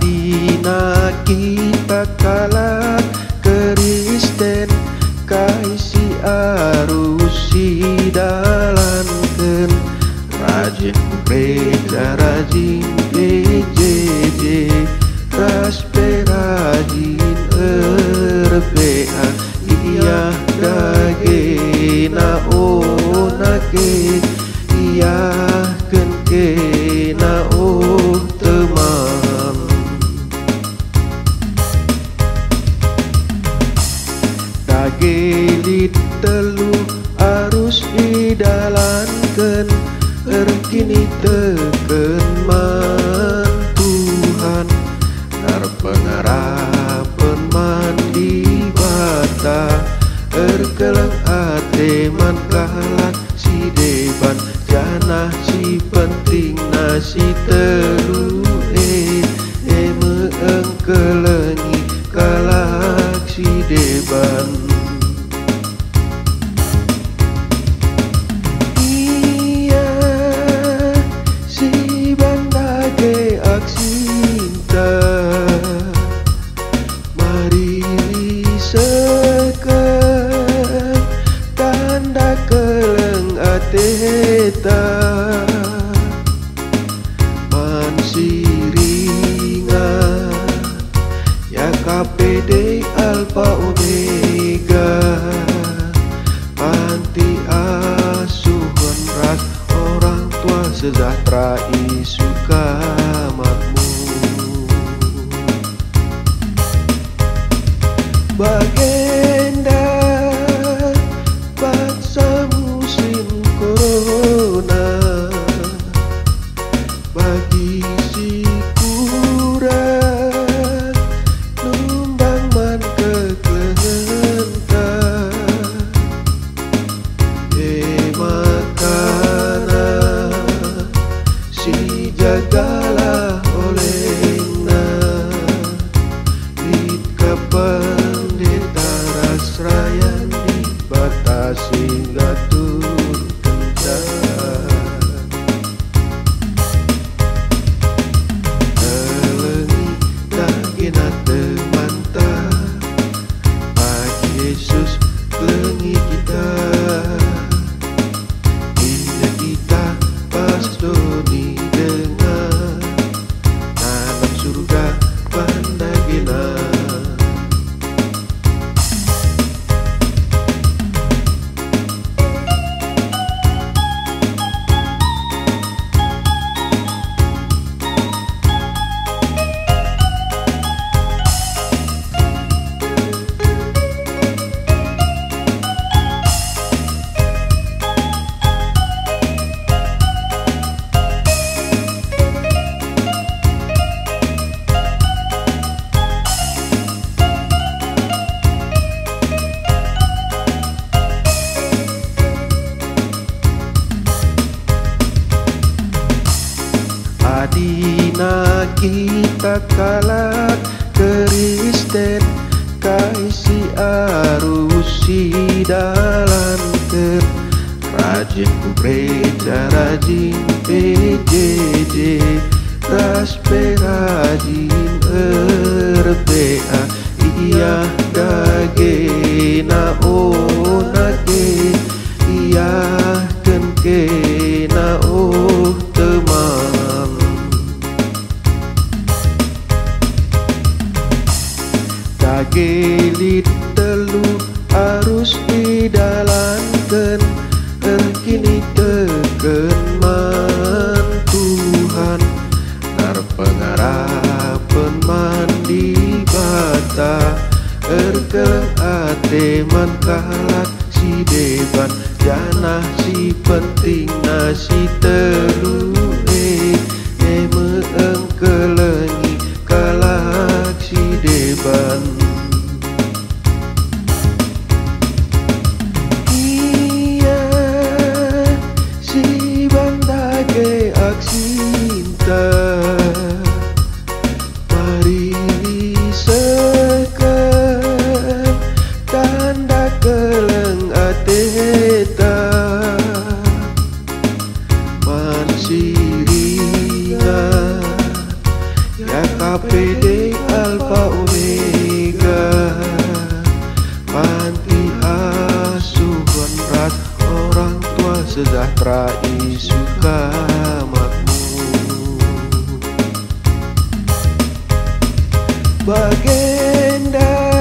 Adina kita kalah Kristen kaisi arusi dalankeun rajin gereja rajin PJJ raspe rajin RPA iya dage naonake iya kenke nao teman dage lit telu arus idalankeun erkini teken man Tuhan narpengarapen mandi bata erkeleng ate man kahalat si deban janah si penting nasi telu meeng kelengi kalak si deban iya si bandage aksinta mari seken tanda keleng ateta man siringa ya KPD Alpha Omega panti asuhan ras orang tua sejahtera isu makmur bagenda bangsa muslim corona bagi si kurang numbang man kekelenta makanan si jagalah olehna lit kapendeta rasrayan dibatasi ngatur kencan telengi dagina temanta bagi Yesus kelengi kita bila kita pas doni dengan tanam surga pandagina Adina kita kalah Kristen kaisi arusi dalankeun rajin gereja rajin PJJ raspe rajin RPA iya dage naonake iya kenke nao teman dage lit telu arus idalankeun erkini teken man Tuhan narpengarapen mandi bata erkeleng ate man kahalat si deban janah si penting nasi telu meeng kelengi kalak si deban iya si bandage aksinta mari seken tanda keleng ateta man siringa ya KPD Alfa Omega, panti asuhan rat, orang tua sejahtera Isuka makmur. Bagenda